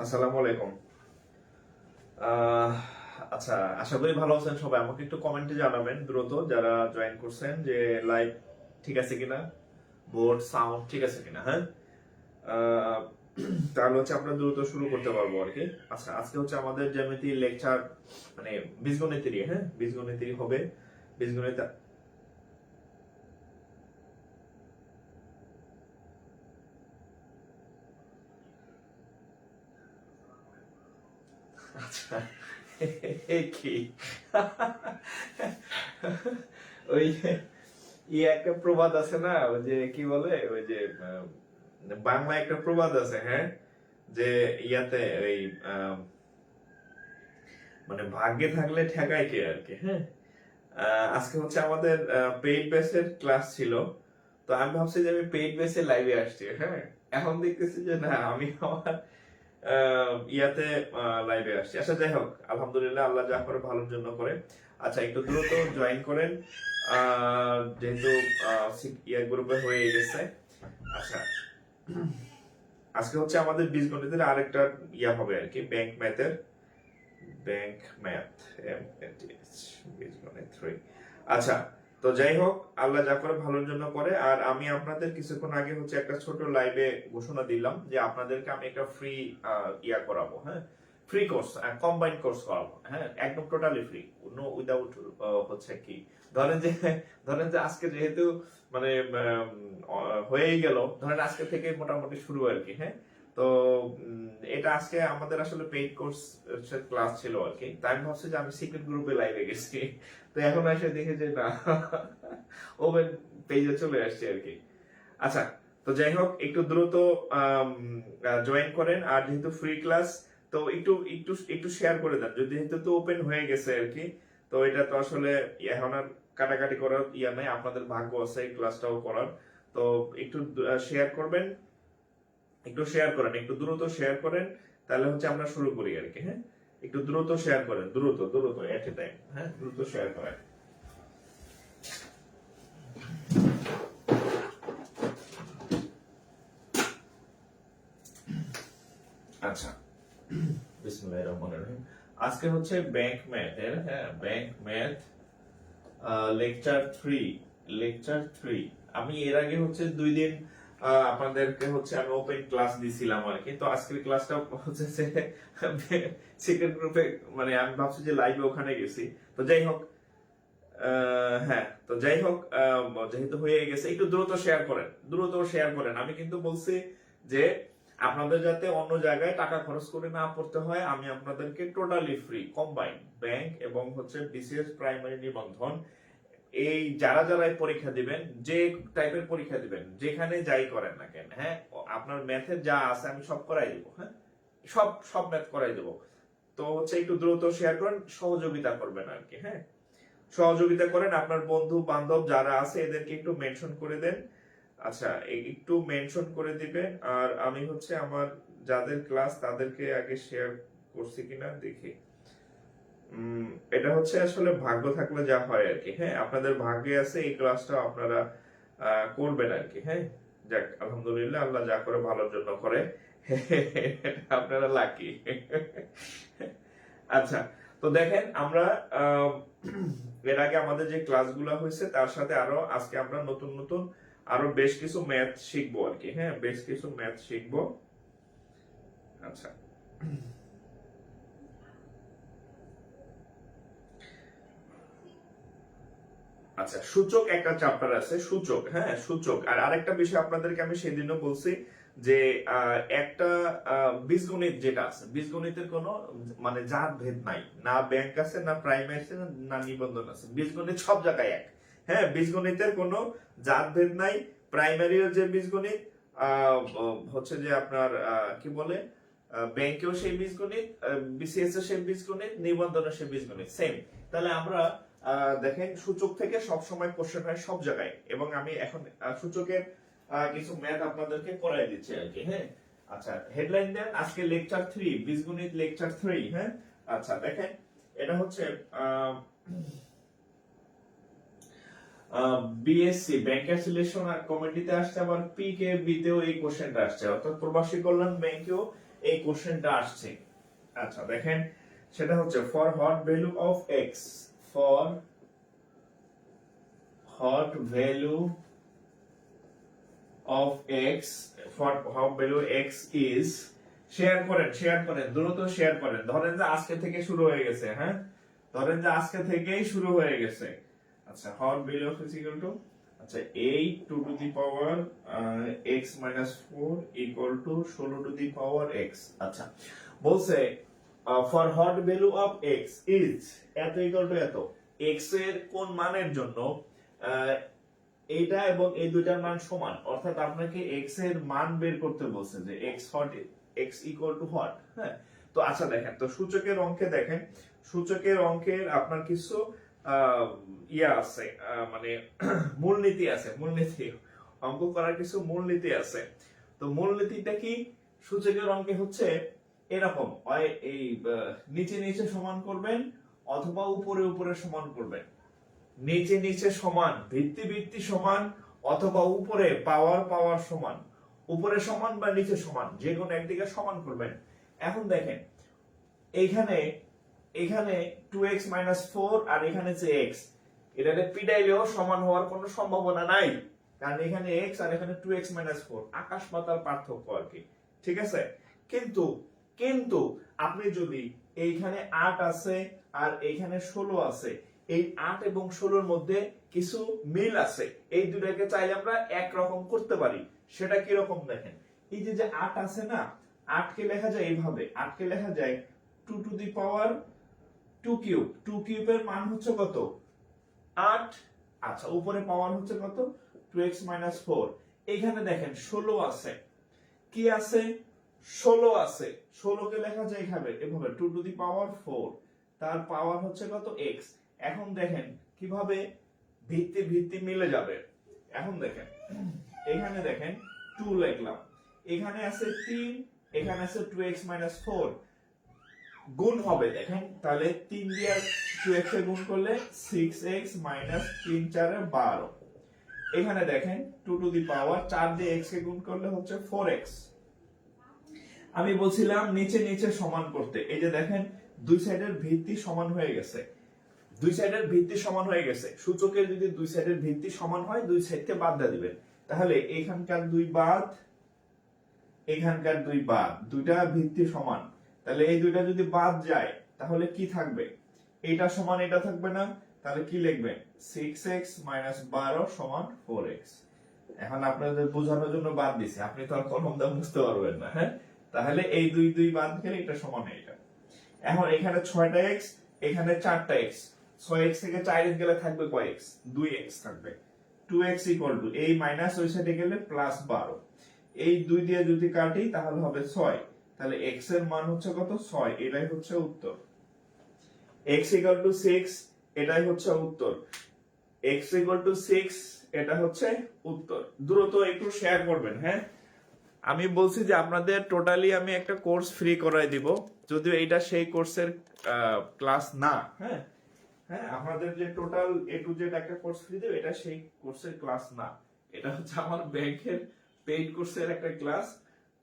আসসালামু আলাইকুম। আচ্ছা, আশা করি ভালো আছেন সবাই। আমাকে একটু কমেন্টে জানাবেন দ্রুত যারা জয়েন করছেন যে লাইভ ঠিক আছে কিনা, বোর্ড সাউন্ড ঠিক আছে কিনা। হ্যাঁ, তাহলে হচ্ছে আমরা দ্রুত শুরু করতে পারবো আর কি। আচ্ছা, আজকে হচ্ছে আমাদের জ্যামিতি লেকচার, মানে বীজগণিতেরই। হ্যাঁ, বীজগণিতেরই হবে। বীজগণিত আচ্ছা কি ওই একটা প্রবাদ আছে না, ওই যে কি বলে, ওই যে বাংলা একটা প্রবাদ আছে। হ্যাঁ, যে ইয়াতে ওই মানে ভাগ্যে থাকলে ঠেকায় কে আর কি। হ্যাঁ, আজকে হচ্ছে আমাদের পেইড বেসের ক্লাস ছিল, তো আমি ভাবছি যে আমি পেইড বেসে লাইভে আসছি। হ্যাঁ, এখন দেখতেছি যে না, আমি আমার ইয়াতে লাইভে আসছি। আচ্ছা, যাই হোক, আলহামদুলিল্লাহ, আল্লাহ যা করে ভালোর জন্য করে। আচ্ছা, একটু দ্রুত জয়েন করেন, যেহেতু ইয়া গ্রুপে হয়ে গেছে। আচ্ছা, আজকে হচ্ছে আমাদের বীজগণিতের আরেকটা ইয়া হবে আর কি, ব্যাংক ম্যাথের, ব্যাংক ম্যাথ বীজগণিত 3। আচ্ছা, তো যাই হোক, আল্লাহ যা করে ভালোর জন্য করে। আর আমি আপনাদের কিছুক্ষণ আগে হচ্ছে একটা ছোট লাইভে ঘোষণা দিলাম যে আপনাদেরকে আমি একটা ফ্রি ইয়া করাবো। হ্যাঁ, ফ্রি কোর্স, কম্বাইন্ড কোর্স করাবো। হ্যাঁ, একদম টোটালি ফ্রি, নো উইদাউট হচ্ছে কি ধরেন যে আজকে যেহেতু মানে হয়েই গেল, ধরেন আজকে থেকে মোটামুটি শুরু আর কি। হ্যাঁ, তো এটা আজকে আমাদের আসলে পেইড কোর্স ক্লাস ছিল আর কি। তাই আমি ভাবছি যে আমি সিক্রেট গ্রুপে লাইভে গেছি, তো এখন এসে দেখে যে না, ওপেন পেজে চলে আসছে আর কি। আচ্ছা, তো যাই হোক, একটু দ্রুত জয়েন করেন। আর যেহেতু ফ্রি ক্লাস, তো একটু একটু একটু শেয়ার করে দেন, যদি যেহেতু তো ওপেন হয়ে গেছে আর কি। তো এটা তো আসলে এখন আর কাটাকাটি করার ইয়া নাই, আপনাদের ভাগ্য আছে এই ক্লাসটাও করার। তো একটু শেয়ার করবেন, একটু শেয়ার করেন, একটু দ্রুত শেয়ার করেন, তাহলে হচ্ছে আমরা শুরু করি আর কি। হ্যাঁ, একটু দ্রুত শেয়ার করেন, দ্রুত দ্রুত এট এ টাইম। হ্যাঁ, দ্রুত শেয়ার করেন। আচ্ছা, বিসমিল্লাহির রহমানির রহিম। আজকে হচ্ছে ব্যাংক ম্যাথের, হ্যাঁ, ব্যাংক ম্যাথ লেকচার 3। আমি এর আগে হচ্ছে 2 দিন আপনাদেরকে হচ্ছে আমি ওপেন ক্লাস দিছিলাম আর কি। তো আজকের ক্লাসটা হচ্ছে সিক্রেট গ্রুপে, মানে আমি ভাবছি যে লাইভে ওখানে গেছি। তো যাই হোক, হ্যাঁ, তো যাই হোক, যেহেতু হয়ে গেছে, একটু দ্রুত শেয়ার করেন, দ্রুত শেয়ার করেন। আমি কিন্তু বলছি যে আপনাদের যাতে অন্য জায়গায় টাকা খরচ করে না পড়তে হয়, আমি আপনাদেরকে টোটালি ফ্রি কম্বাইন ব্যাংক এবং হচ্ছে বিসিএস প্রাইমারি নিবন্ধন, এই যারা যারা এই পরীক্ষা দিবেন, যে টাইপের পরীক্ষা দিবেন, যেখানে যাই করেন না কেন, হ্যাঁ, আপনার ম্যাথে যা আছে আমি সব করাই দেবো। হ্যাঁ, সব সব ম্যাথ করাই দেবো। তো হচ্ছে একটু দ্রুত শেয়ার করেন, সহযোগিতা করবেন আর কি। হ্যাঁ, সহযোগিতা করেন, আপনার বন্ধু বান্ধব যারা আছে এদেরকে একটু মেনশন করে দেন। আচ্ছা, একটু মেনশন করে দিবেন। আর আমি হচ্ছে আমার যাদের ক্লাস তাদেরকে আগে শেয়ার করছি কিনা দেখি। এটা হচ্ছে আসলে ভাগ্য থাকলে যা হয় আর কি। হ্যাঁ, আপনাদের ভাগ্যে আছে এই ক্লাসটা আপনারা করবেন আর কি। হ্যাঁ, যাক, আলহামদুলিল্লাহ, আল্লাহ যা করে ভালোর জন্য করে, আপনারা লাকি। আচ্ছা, তো দেখেন, আমরা এর আগে আমাদের যে ক্লাসগুলো হয়েছে তার সাথে আরো আজকে আমরা নতুন নতুন আরো বেশ কিছু ম্যাথ শিখবো আর কি। হ্যাঁ, বেশ কিছু ম্যাথ শিখবো। আচ্ছা, আচ্ছা, সূচক একটা চ্যাপ্টার আছে, সূচক। হ্যাঁ, সূচক। আর আরেকটা বিষয় আপনাদেরকে আমি সেদিনও বলছি যে একটা বীজগণিত যেটা আছে, বীজগণিতের কোনো মানে জাত ভেদ নাই, না ব্যাংক আছে, না প্রাইমারি আছে, না নিবন্ধন আছে, বীজগণিত সব জায়গায় এক। হ্যাঁ, বীজগণিতের কোনো জাত ভেদ নাই। প্রাইমারিও যে বীজগণিত, হচ্ছে যে আপনার কি বলে, ব্যাংকেও সেই বীজগণিত, বিসিএস এর সেই বীজগণিত, নিবন্ধনের সেই বীজগণিত সেম। তাহলে আমরা দেখেন, সূচক থেকে সব সময় কোশ্চেন হয় সব জায়গায়। এবং আমি এখন সূচকের কিছু ম্যাথ আপনাদেরকে করাই দিচ্ছি আর কি। হ্যাঁ, আচ্ছা, হেডলাইন দেন আজকে লেকচার 3, বীজগণিত লেকচার 3। হ্যাঁ, আচ্ছা, দেখেন, এটা হচ্ছে বিএসসি ব্যাংকার সিলেকশন আর কমিটিতে আসছে, আবার পিকে বিতেও এই কোশ্চেনটা আসছে, অর্থাৎ প্রবাসী কল্যাণ ব্যাংকেও এই কোশ্চেনটা আসছে। আচ্ছা, দেখেন, সেটা হচ্ছে for hot value of x, for hot value of x, for hot value x is, share করেন দ্রুত শেয়ার করেন। ধরেন যে আজকে থেকে শুরু হয়ে গেছে। হ্যাঁ, ধরেন যে আজকে থেকেই শুরু হয়ে গেছে। আচ্ছা, hot value of x equal to, আচ্ছা, 8 2 to the power x minus 4 equal to 16 to the power x। আচ্ছা, বলছে for hot value of x is এত equal to এত, x এর কোন মানের জন্য এইটা এবং এই দুইটার মান সমান, অর্থাৎ আপনাকে x এর মান বের করতে বলছে যে x hot, x equal to hot। হ্যাঁ, তো আচ্ছা, দেখেন, তো সূচকের অঙ্কে দেখেন, সূচকের অঙ্কের আপনার কিছু ইয়া আছে, মানে মূলনীতি আছে, মূলনীতি অঙ্ক করার কিছু মূলনীতি আছে। তো মূলনীতিটা কি? সূচকের অঙ্কে হচ্ছে এরকম, হয় এই নিচে নিচে সমান করবেন অথবা উপরে উপরে সমান করবেন। নিচে নিচে সমান, ভিত্তি ভিত্তি সমান, অথবা উপরে পাওয়ার পাওয়ার সমান। উপরে সমান বা নিচে সমান, যে কোনো একদিকে সমান করবেন। এখন দেখেন, এইখানে এখানে 2x - 4 আর এখানে যে x, এটাকে পিটাইলেও সমান হওয়ার কোনো সম্ভাবনা নাই, কারণ এখানে x আর এখানে 2x - 4, আকাশ পাতাল পার্থক্য আর কি। ঠিক আছে, কিন্তু কিন্তু আপনি যদি এইখানে 8 আছে আর এইখানে 16 আছে, এই 8 এবং 16 মধ্যে কিছু মিল আছে, এই দুটাকে চাইলে আমরা একরকম করতে পারি। সেটা কি রকম দেখেন, এই যে যে 8 আছে না, 8 কে লেখা যায় এইভাবে, 8 কে লেখা যায় 2 টু দি পাওয়ার 2 কিউব। 2 কিউবের মান হচ্ছে কত, 8। আচ্ছা, উপরে পাওয়ার হচ্ছে কত, 2x 4। এখানে দেখেন 16 আছে, কি আছে, 16 আছে। 16 কে লেখা যায় এভাবে এভাবে 2 টু দি পাওয়ার 4, তার পাওয়ার হচ্ছে কত, x। এখন দেখেন কিভাবে ভিত্তি ভিত্তি মিলে যাবে। এখন দেখেন এখানে দেখেন 2 লিখলাম, এখানে আছে 3, এখানে আছে 2x 4, গুণ হবে দেখেন, তাহলে 3 দিয়ে 2x এ গুণ করলে 6x 3 4 12। এখানে দেখেন 2 টু দি পাওয়ার 4 দিয়ে x কে গুণ করলে হচ্ছে 4x। আমি বলছিলাম নিচে নিচে সমান করতে, এই যে দেখেন দুই সাইডের ভিত্তি সমান হয়ে গেছে, দুই সাইডের ভিত্তি সমান হয়ে গেছে। সূচকের যদি দুই সাইডের ভিত্তি সমান হয়, দুই সাইডকে বাদ দিয়ে দিবেন, তাহলে এখানকার 2 বাদ, এখানকার 2 বাদ, দুইটা ভিত্তি সমান, তাহলে এই দুইটা যদি বাদ যায় তাহলে কি থাকবে, এটা সমান এটা থাকবে না, তাহলে কি লিখবেন 6x 12 সমান 4x। এখন আপনাদের বোঝানোর জন্য বাদ দিছি, আপনি তো আর কলম দিয়ে বুঝতে পারবেন না, হ্যাঁ। তাহলে এই 2 2 বাদ গেলে এটা সমান এটা। এখন এখানে 6টা x, এখানে 4টা x, 6x থেকে 4x গেলে থাকবে কয় x, 2x থাকবে। 2x ইকুয়াল টু এই মাইনাস ওই সাইডে গেলে প্লাস 12, এই 2 দিয়ে যদি কাটি তাহলে হবে 6, তাহলে x এর মান হচ্ছে কত, 6। এটাই হচ্ছে উত্তর। x ইকুয়াল টু 6, এটাই হচ্ছে উত্তর। x ইকুয়াল টু 6, এটা হচ্ছে উত্তর। দ্রুত একটু শেয়ার করবেন, হ্যাঁ। আমি বলছি যে আপনাদের টোটালি আমি একটা কোর্স ফ্রি করাই দিব, যদিও এটা সেই কোর্সের ক্লাস না, হ্যাঁ। হ্যাঁ, আপনাদের যে টোটাল এ টু জেড একটা কোর্স ফ্রি দেব, এটা সেই কোর্সের ক্লাস না, এটা হচ্ছে আমার ব্যাংকের পেইড কোর্সের একটা ক্লাস।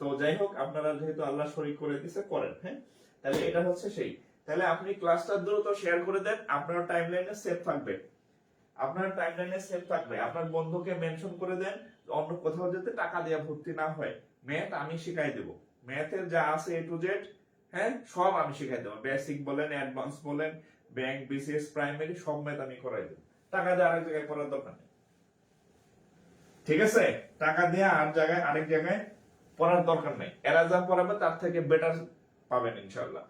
তো যাই হোক, আপনারা যেহেতু আল্লাহ শরীক করে দিয়েছে করেন, হ্যাঁ। তাহলে এটা হচ্ছে সেই, তাহলে আপনি ক্লাসটা দ্রুত শেয়ার করে দেন, আপনার টাইমলাইনে সেভ থাকবে, আপনার টাইমলাইনে সেভ থাকবে। আপনার বন্ধুকে মেনশন করে দেন, অন্য কোথাও যাতে টাকা দিয়ে ভর্তি না হয়। ম্যাথ আমি শিখাই দেব, ম্যাথের যা আছে এ টু জেড, হ্যাঁ, সব আমি শিখাই দেবো। বেসিক বলেন, অ্যাডভান্স বলেন, ব্যাংক, বিসিএস, প্রাইমারি, সব ম্যাথ আমি করাই দেব। টাকা দিয়ে আরেক জায়গায় পড়ার দরকার নেই, ঠিক আছে। টাকা দিয়ে আর জায়গায় আরেক জায়গায় পড়ার দরকার নেই। এরা যা পড়াবে তার থেকে বেটার পাবেন ইনশাআল্লাহ।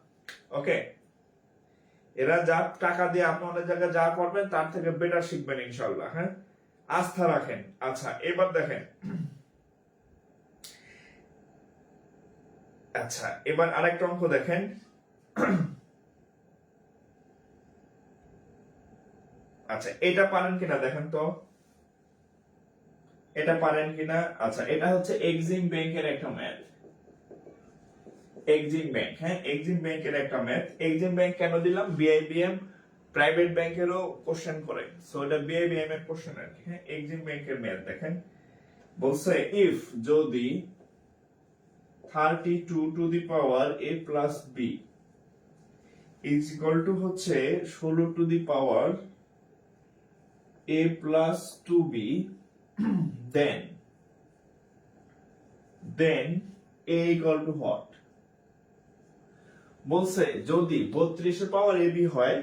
ওকে, এরা যা টাকা দিয়ে আপনাদের জায়গায় যা পড়বেন তার থেকে বেটার শিখবেন ইনশাআল্লাহ, হ্যাঁ। আস্থা রাখেন। আচ্ছা, এবার দেখেন, আচ্ছা এবার আরেকটা অঙ্ক দেখেন। আচ্ছা, এটা পারেন কিনা দেখেন তো, এটা পারেন কিনা। আচ্ছা, এটা হচ্ছে এক্সিম ব্যাংকের একটা ম্যাথ, এক্সিম ব্যাংক, হ্যাঁ, এক্সিম ব্যাংকের একটা ম্যাথ। এক্সিম ব্যাংক কেন দিলাম, বিআইবিএম প্রাইভেট ব্যাংকেরও কোশ্চেন করে, সো এটা বিআইবিএম এর কোশ্চেন আর কি, হ্যাঁ। এক্সিম ব্যাংকের ম্যাথ দেখেন, বলছে ইফ যদি 32 two the power a plus b is equal to হচ্ছে 16 two the power a plus 2b, then a equal to what? বলছে যদি 32 এর পাওয়ার ab হয়,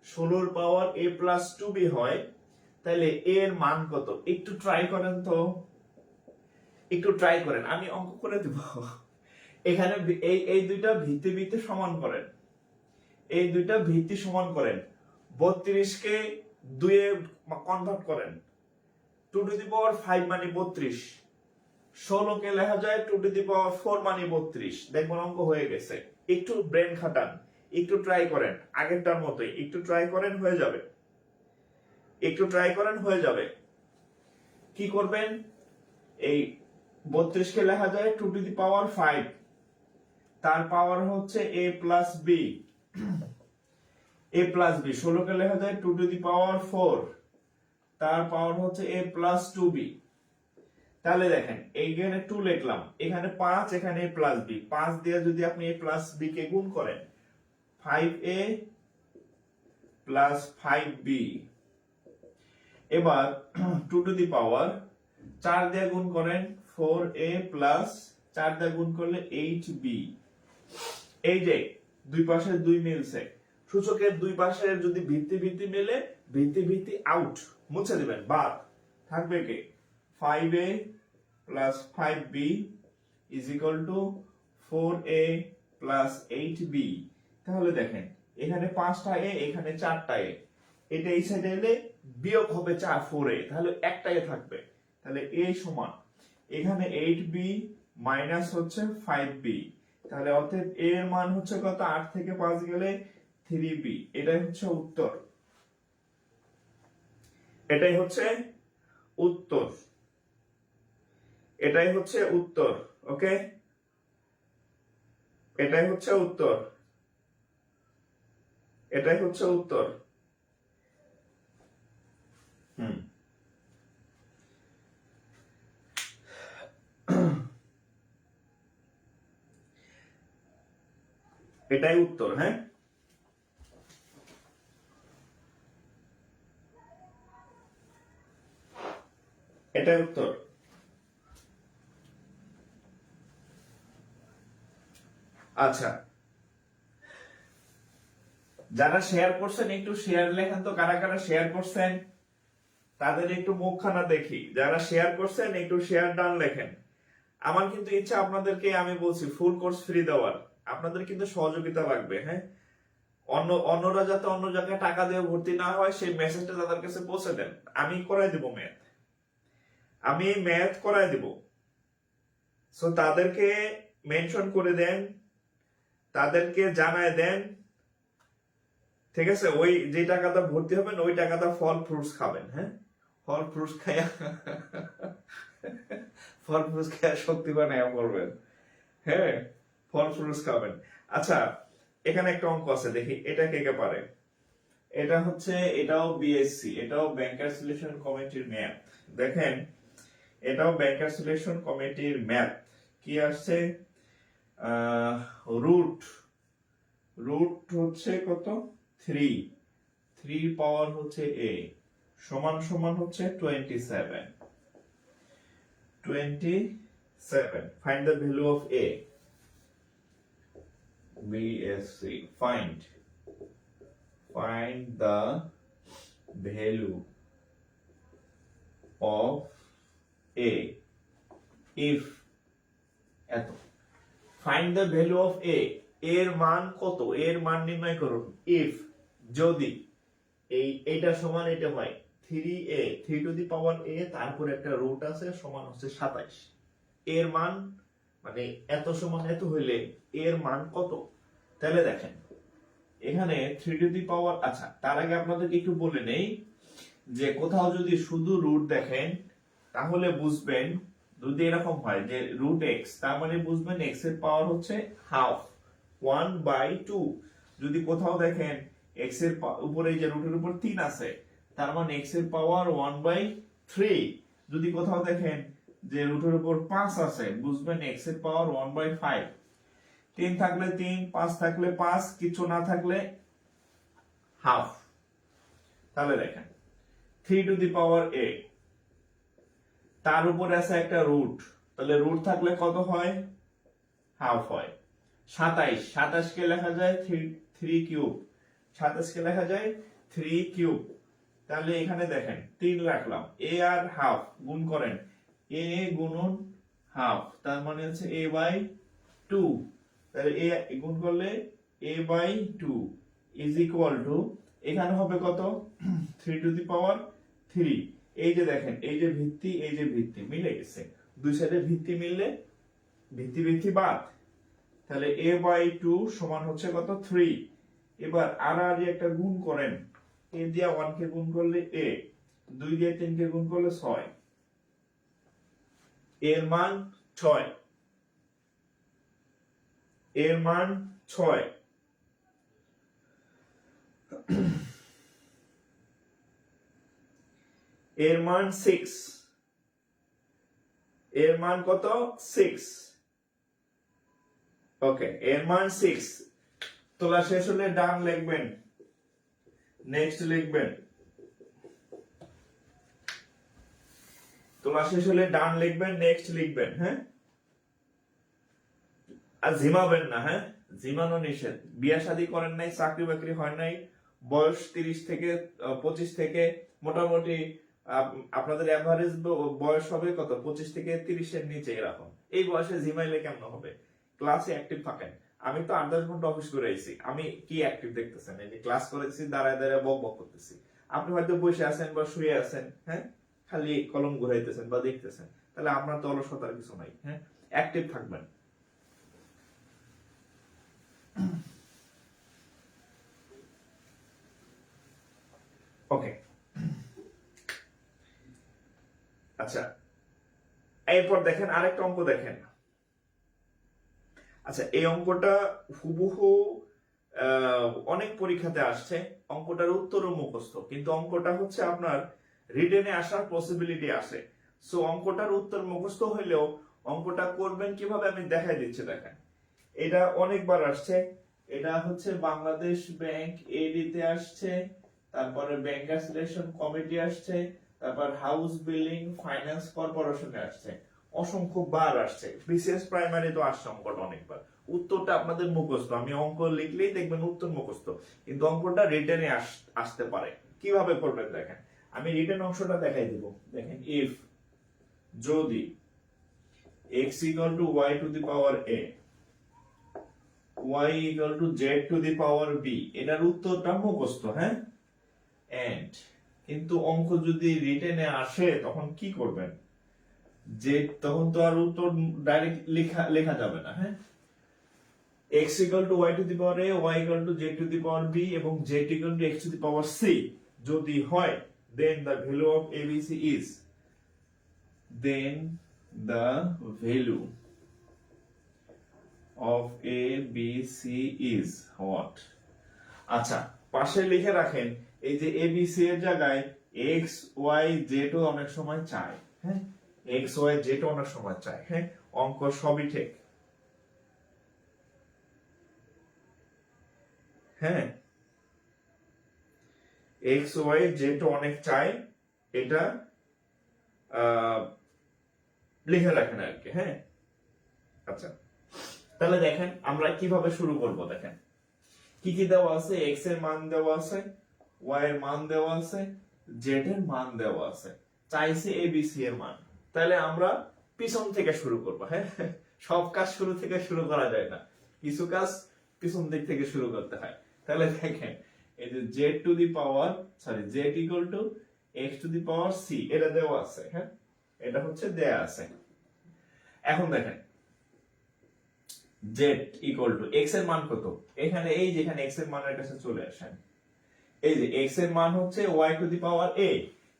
16 এর পাওয়ার a প্লাস 2b হয়, তাহলে a এর মান কত? একটু ট্রাই করেন তো, একটু ট্রাই করেন, আমি অঙ্ক করে দেব। এখানে এই দুইটা ভিত্তি ভিত্তি সমান করেন, এই দুইটা ভিত্তি সমান করেন। 32 কে 2 এ কনভার্ট করেন, 2 টু দি পাওয়ার 5 মানে 32, 16 কে লেখা যায় 2 টু দি পাওয়ার 4 মানে 32। দেখবেন অঙ্ক হয়ে গেছে। একটু ব্রেন খাটান, একটু ট্রাই করেন, আগেরটার মতোই একটু ট্রাই করেন, হয়ে যাবে। একটু ট্রাই করেন, হয়ে যাবে। কি করবেন, এই 32 কে লেখা যায় 2 টু দি পাওয়ার 5, তার পাওয়ার হচ্ছে a plus b, a plus b। 16 কে লেখা যায় 2 টু দি পাওয়ার 4, তার পাওয়ার হচ্ছে a প্লাস 2b। তাহলে দেখেন এইখানে 2 লিখলাম, এখানে 5, এখানে a প্লাস b, 5 দিয়ে যদি আপনি a প্লাস b কে গুণ করেন, 5a প্লাস 5b। এবার 2 টু দি পাওয়ার 4 দিয়ে গুণ করেন, 4a প্লাস 4 দিয়ে গুণ করলে 8b। এই যে দুই পাশে 2 মিলছে, সূচকের দুই পাশের যদি ভিত্তি ভিত্তি মেলে, ভিত্তি ভিত্তি আউট, মুছে দিবেন, বাদ থাকবে কি 5a plus 5b is equal to 4a plus 8b। তাহলে দেখেন এখানে 5টা a, এখানে 4টা a, এটা এই সাইডে এলে বিয়োগ হবে 4a, তাহলে একটা a থাকবে। তাহলে a সমান এখানে 8b মাইনাস হচ্ছে 5b, তাহলে অতএব a এর মান হচ্ছে কত, 8 থেকে 5 গেলে 3b। এটাই হচ্ছে উত্তর, এটাই হচ্ছে উত্তর, এটাই হচ্ছে উত্তর। ওকে, এটাই হচ্ছে উত্তর, এটাই হচ্ছে উত্তর। এটাই উত্তর। হ্যাঁ, এটাই উত্তর। আচ্ছা, যারা শেয়ার করছেন একটু শেয়ার লেখেন তো, কারা কারা শেয়ার করছেন তাদের একটু মুখখানা দেখি। যারা শেয়ার করছেন একটু শেয়ার ডান লেখেন। আমার কিন্তু ইচ্ছা আপনাদেরকে, আমি বলছি ফুল কোর্স ফ্রি দেওয়ার, আপনাদের কিন্তু সহযোগিতা লাগবে। হ্যাঁ, অন্যরা যাতে অন্য জায়গায় টাকা দিয়ে ভর্তি না হয় সেই মেসেজটা তাদের কাছে পৌঁছে দেন। আমি করাই দিব ম্যাথ, আমি ম্যাথ করাই দিব। সো তাদেরকে মেনশন করে দেন, তাদেরকে জানায় দেন, ঠিক আছে? ওই যে টাকাটা ভর্তি হবেন ওই টাকাটা ফল ফ্রুটস খাবেন। হ্যাঁ, ফল ফ্রুটস খায়া ফল ফ্রুটস খায়া শক্তি বানায় করবেন। হ্যাঁ, ফল ফ্রুটস খাবেন। আচ্ছা, এখানে একটা অঙ্ক আছে, দেখি এটা কে কে পারে। এটা হচ্ছে, এটাও বিএসসি, এটাও ব্যাংকার সিলেকশন কমিটির ম্যাথ। দেখেন, এটাও ব্যাংকার সিলেকশন কমিটির ম্যাথ। কি আসছে, রুট রুট হচ্ছে কত, 3 পাওয়ার হচ্ছে a সমান সমান হচ্ছে 27। Find the value of a। BSc, find the value of a if এত। Find the value of a, এর মান কত, এর মান নির্ণয় করুন। ইফ, যদি এইটা সমান এটা হয় 3a, 3 two the power a, তারপর একটা রুট আছে সমান হচ্ছে 27। এর মান মানে এত সমান এত হইলে এর মান কত? তাহলে দেখেন এখানে 3 টু দি পাওয়ার, আচ্ছা তার আগে আপনাদেরকে একটু বলে নেই যে কোথাও যদি শুধু রুট দেখেন তাহলে বুঝবেন, যদি এরকম হয় যে রুট এক্স, তার মানে বুঝবেন এক্স এর পাওয়ার হচ্ছে হাফ, 1/2। যদি কোথাও দেখেন এক্স এর উপরে, যে রুটের উপর 3 আছে, তার মানে এক্স এর পাওয়ার 1/3। যদি কোথাও দেখেন যে রুটের উপর 5 আছে, বুঝবেন এক্স এর পাওয়ার 1/5। 3 থাকলে 3, 5 থাকলে 5, কিছু না থাকলে হাফ। তাহলে দেখেন 3 টু দি পাওয়ার a, তার উপরে আছে একটা রুট, তাহলে রুট থাকলে কত হয়, হাফ হয়। 27 কে লেখা যায় 3 কিউব, 27 কে লেখা যায় 3 কিউব। তাহলে এখানে দেখেন 3 রাখলাম, a আর হাফ গুণ করেন, a গুণন হাফ, তার মানে হচ্ছে a/2। তাহলে a গুণ করলে a/2 ইজ ইকুয়াল টু, এখানে হবে কত, 3 টু দি পাওয়ার 3। এই যে দেখেন, এই যে ভিত্তি, এই যে ভিত্তি মিলে গেছে, দুই সাইডে ভিত্তি মিললে ভিত্তি ভিত্তি বাদ, তাহলে a/2 সমান হচ্ছে কত, 3। এবার আর একটা গুণ করেন, a দিয়ে 1 কে গুণ করলে a, 2 দিয়ে 3 কে গুণ করলে 6, এর মান 6, এর মান 6। এর মান 6, এর মান কত, 6। ওকে, এর মান 6। তোলা শেষ হলে ডান লিখবেন, নেক্সট লিখবেন। তোলা শেষ হলে ডান লিখবেন, নেক্সট লিখবেন। হ্যাঁ, আর ঝিমাবেন না। হ্যাঁ, জিমানো নিষেধ, বিয়া শাদী করেন নাই, চাকরি বাকরি হয় নাই, বয়স 30 থেকে 25 থেকে মোটামুটি আপনাদের এভারেজ বয়স হবে কত, 25 থেকে 30 এর নিচে এরকম। এই বয়সে জিমাইলে কেমন হবে? ক্লাসে অ্যাক্টিভ থাকেন। আমি তো 8-10 ঘন্টা অফিস করে আইছি, আমি কি অ্যাক্টিভ দেখতেছেন? এই যে ক্লাস করেছি, দাঁড়ায় দাঁড়ায় বক বক করতেছি। আপনি হয়তো বসে আছেন বা শুয়ে আছেন, হ্যাঁ, খালি কলম ঘুরাইতেছেন বা দেখতেছেন, তাহলে আপনার তো অলসতার কিছু নাই। হ্যাঁ, অ্যাক্টিভ থাকবেন। ওকে, আচ্ছা, এরপর দেখেন আরেকটা অঙ্ক দেখেন। আচ্ছা, এই অঙ্কটা হুবহু অনেক পরীক্ষাতে আসছে, অঙ্কটার উত্তরও মুখস্থ, কিন্তু অঙ্কটা হচ্ছে আপনার রিটেনে আসার পসিবিলিটি আসে। সো অঙ্কটার উত্তর মুখস্থ হইলেও অঙ্কটা করবেন কিভাবে আমি দেখাই দিচ্ছি। দেখেন, এটা অনেকবার আসছে। এটা হচ্ছে বাংলাদেশ ব্যাংক এডিতে আসছে, তারপরে ব্যাংকার্স রিলেশন কমিটি আসছে, তারপর হাউস বিল্ডিং ফাইন্যান্স কর্পোরেশনে আসছে, অসংখ্য বার আসছে। বিসিএস প্রাইমারি তো আসছে অঙ্কটা অনেকবার। উত্তরটা আপনাদের মুখস্থ, আমি অঙ্ক লিখলেই দেখবেন উত্তর মুখস্থ, কিন্তু অঙ্কটা রিটেনে আসতে পারে। কিভাবে করবেন দেখেন, আমি রিটেন অংশটা দেখাই দিব। দেখেন, ইফ, যদি x equal to y to the power a, y equal to z to the power b, এটার উত্তরটা মুখস্থ, হ্যাঁ। এন্ড কিন্তু অঙ্ক যদি রিটেনে আসে তখন কি করবেন? যে তখন তো আর উত্তর ডাইরেক্ট লেখা যাবে না, হ্যাঁ। x equal to y to the power a, y equal to z to the power b এবং z equal to x to the power c যদি হয়, then the value of abc is, then the value of a b c is what? আচ্ছা, পাশে লিখে রাখেন, এই যে a b c এর জায়গায় x y z ও অনেক সময় চায়, হ্যাঁ, x y z ও অনেক সময় চায়, হ্যাঁ, অঙ্ক সবই ঠিক, হ্যাঁ, x y z ও অনেক চায়, এটা লিখে রাখেন আর কি, হ্যাঁ। আচ্ছা, তাহলে দেখেন আমরা কিভাবে শুরু করব। দেখেন কি কি দেওয়া আছে, x এর মান দেওয়া আছে, y এর মান দেওয়া আছে, z এর মান দেওয়া আছে, চাইছে abc এর মান। তাহলে আমরা পিছন থেকে শুরু করব, হ্যাঁ। সব কাজ শুরু থেকে শুরু করা যায় না, কিছু কাজ পিছন দিক থেকে শুরু করতে হয়। তাহলে দেখেন, এই যে z to the power, sorry, z equal to x two the power c, এটা দেওয়া আছে, হ্যাঁ, এটা হচ্ছে দেয়া আছে। এখন দেখেন z ইকুয়াল টু x এর মান কত, এখানে এই যেখানে x এর মানের কাছে চলে আসেন, এই যে x এর মান হচ্ছে y to the power a,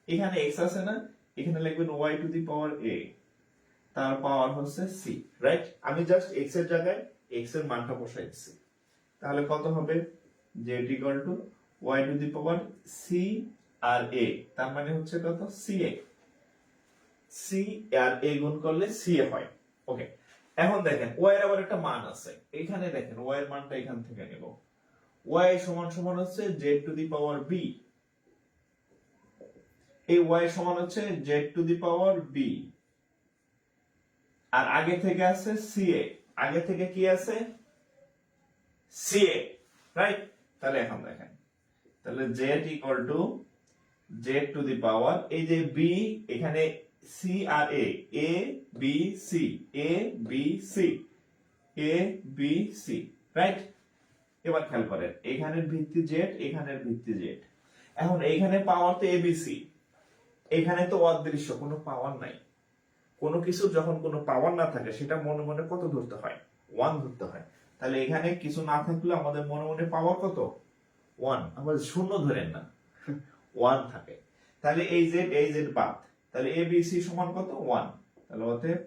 এখানে x আছে না, এখানে লিখবেন y to the power a, তার পাওয়ার হচ্ছে c, রাইট। আমি জাস্ট x এর জায়গায় x এর মানটা বসাই দিচ্ছি, তাহলে কত হবে, z equal to y to the power c আর a, তার মানে হচ্ছে কত, ca, c আর a গুণ করলে ca হয়। ওকে, এখন দেখেন y এর আবার একটা মান আছে, এখানে দেখেন y এর মানটা এখান থেকে নেব, y সমান সমান হচ্ছে z to the power b, এই y সমান হচ্ছে z to the power b, আর আগে থেকে আছে ca, আগে থেকে কি আছে, ca, রাইট। তাহলে এখন দেখেন, তাহলে z equal to z to the power, এই যে b, এখানে c আর a b c, a b c, a b c, right. এবার খেয়াল করেন, এখানের ভিত্তি z, এখানের ভিত্তি z, এখন এইখানে পাওয়ার তো abc, এখানে তো অদৃশ্য, কোনো পাওয়ার নাই। কোনো কিছু যখন কোনো পাওয়ার না থাকে সেটা মনে মনে কত ধরতে হয়, 1 ধরতে হয়। তাহলে এখানে কিছু না থাকলে আমাদের মনে মনে পাওয়ার কত, 1, আমাদের শূন্য ধরেন না, 1 থাকে। তাহলে এই z বাদ, তাহলে abc সমান কত, 1, তাহলে অতএব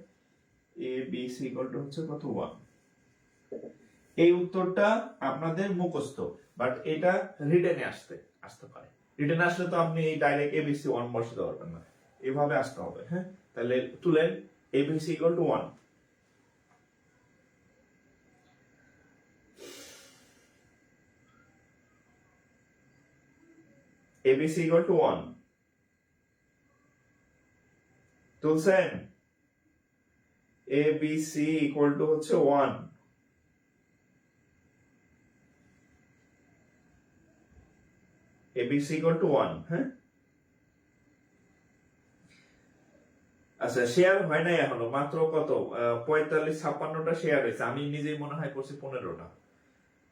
abc ইকুয়াল টু হচ্ছে কত, 1। এই উত্তরটা আপনাদের মুখস্থ, বাট এটা রিটেনে আসতে পারে। রিটেনে আসলে তো আপনি এই ডাইরেক্ট abc 1 বসাতে পারবেন না, এভাবে আসতে হবে, হ্যাঁ। তাহলে তুলেন abc equal to 1, abc equal to 1 তুলছেন, abc ইকুয়াল টু হচ্ছে 1, ABC ইকুয়াল টু 1, হ্যাঁ? আচ্ছা, শেয়ার হয় নাই এখনো, মাত্র কত 45-56টা শেয়ার হয়েছে, আমি নিজেই মনে হয় করছি 15টা।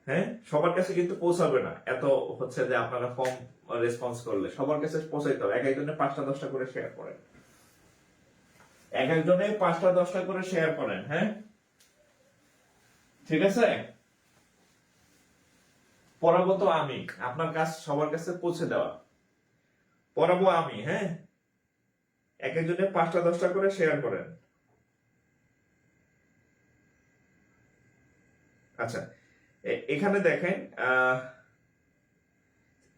হ্যাঁ, সবার কাছে কিন্তু পৌঁছাবে না, এত হচ্ছে যে আপনারা কম রেসপন্স করলে সবার কাছে পৌঁছাইতে হবে। এক একজনে 5টা-10টা করে শেয়ার করেন, এক একজনে 5টা-10টা করে শেয়ার করেন, হ্যাঁ? ঠিক আছে, পড়াবো তো আমি, আপনার কাজ সবার কাছে পৌঁছে দেওয়া, পড়াবো আমি, হ্যাঁ? এক একজনে 5টা-10টা করে শেয়ার করেন। আচ্ছা, এখানে দেখেন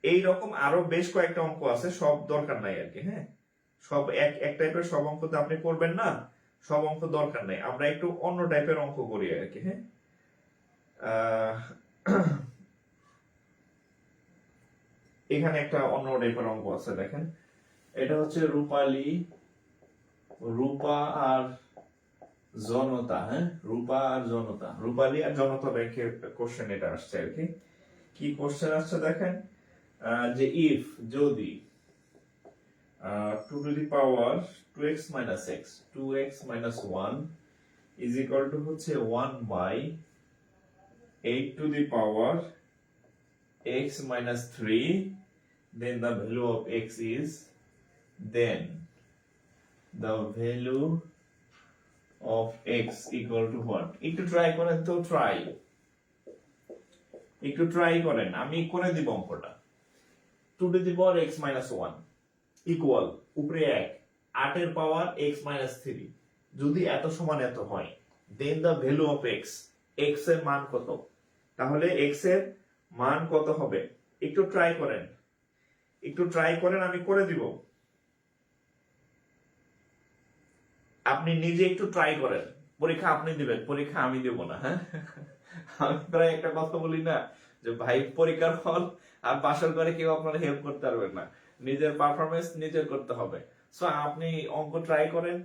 এই রকম আরো বেশ কয়েকটা অঙ্ক আছে, সব দরকার নাই আর কি, হ্যাঁ? সব এক টাইপের সব অঙ্ক তো আপনি করবেন না, সব অঙ্ক দরকার নাই, আমরা একটু অন্য টাইপের অঙ্ক করি আর কি, হ্যাঁ? এখানে একটা অন্য টাইপের অঙ্ক আছে, দেখেন, এটা হচ্ছে রূপা আর জনতা, হ্যাঁ? রূপা আর জনতা, রূপালী আর জনতা ব্যাংকের কোশ্চেন এটা আসছে আর কি। কি কোশ্চেন আসছে দেখেন, যে ইফ, যদি 2 to the power 2x minus x 2x minus 1 is equal to হচ্ছে 1 by 8 to the power x minus 3, then the value of x is, then the value of x equal to what? একটু try করেন তো, একটু try করেন, আমি করে দিব অঙ্কটা। 2 to the power x minus 1 equal উপরে 1, 8 এর পাওয়ার x minus 3, যদি এত সমান এত হয়, then the value of x, x এর মান কত? তাহলে x এর মান কত হবে? একটু ট্রাই করেন, আমি করে দিব, আপনি নিজে একটু ট্রাই করেন। পরীক্ষা আপনি দিবেন, পরীক্ষা আমি দেব না, হ্যাঁ? আমি প্রায় একটা কথা বলি না যে ভাই, পরীক্ষার ফল আর বাসর করে কেউ আপনার হেল্প করতে পারবেন না, নিজের পারফরমেন্স নিজের করতে হবে। সো আপনি অঙ্ক ট্রাই করেন,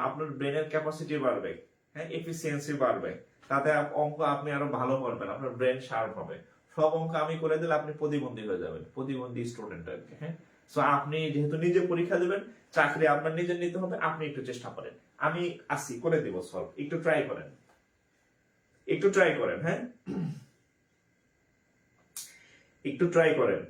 আপনার ব্রেনের ক্যাপাসিটি বাড়বে, হ্যাঁ, এফিসিয়েন্সি বাড়বে, তাতে অঙ্ক আপনি আরো ভালো করবেন, আপনার ব্রেন শার্প হবে। সব অঙ্ক আমি করে দিলে আপনি প্রতিবন্ধী হয়ে যাবেন, প্রতিবন্ধী স্টুডেন্ট আর কি, হ্যাঁ? সো আপনি যেহেতু নিজে পরীক্ষা দেবেন, চাকরি আপনার নিজের নিতে হবে, আপনি একটু চেষ্টা করেন, আমি আসি করে দিব সলভ, একটু ট্রাই করেন, হ্যাঁ? একটু ট্রাই করেন।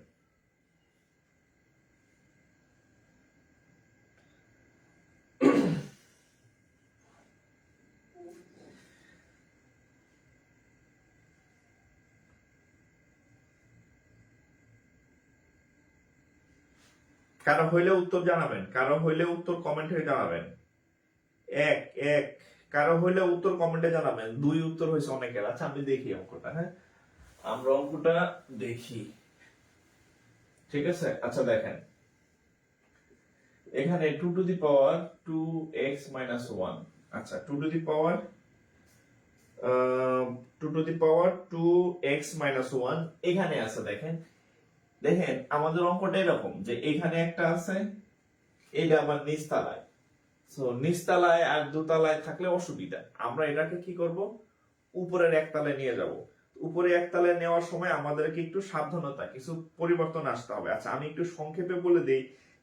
কারো হইলে উত্তর জানাবেন, কারো হইলে উত্তর কমেন্টে জানাবেন। এক এক কারো হইলে উত্তর কমেন্টে জানাবেন। 2 উত্তর হয়েছে অনেকের। আচ্ছা, আমি দেখি অঙ্কটা, হ্যাঁ, আমরা অঙ্কটা দেখি, ঠিক আছে? আচ্ছা দেখেন, এখানে 2 to the power 2x minus 1, আচ্ছা 2 to the power 2x minus 1 এখানে আছে। দেখেন আমাদের অঙ্কটা এরকম যে এখানে একটা আছে, এটা আবার নিচতলায়। সো নিচতলায় আর দোতলায় থাকলে অসুবিধা, আমরা এটাকে কি করব, উপরের একতলায় নিয়ে যাব। উপরে একতলায় নেওয়ার সময় আমাদেরকে একটু সাবধানতা, কিছু পরিবর্তন আসতে হবে। আচ্ছা, আমি একটু সংক্ষেপে বলে দেই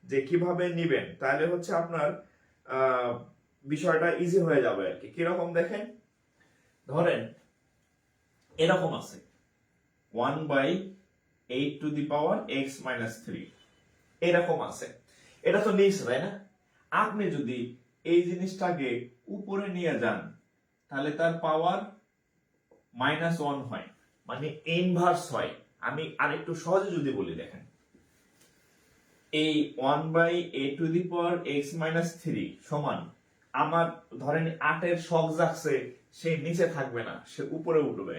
যে কিভাবে নিবেন, তাহলে হচ্ছে আপনার বিষয়টা ইজি হয়ে যাবে আর কি। কিরকম দেখেন, ধরেন এরকম আছে 1 by 8 to the power x minus 3, এরকম আছে। এটা তো নিচ, তাই না? আপনি যদি এই জিনিসটাকে উপরে নিয়ে যান, তাহলে তার পাওয়ার -1 হয়, মানে ইনভার্স হয়। আমি আরেকটু সহজে যদি বলি, দেখেন এই 1 by 8 to the power x minus 3 সমান, আমার ধরেন 8 এর শক জাগছে, সে নিচে থাকবে না, সে উপরে উঠবে,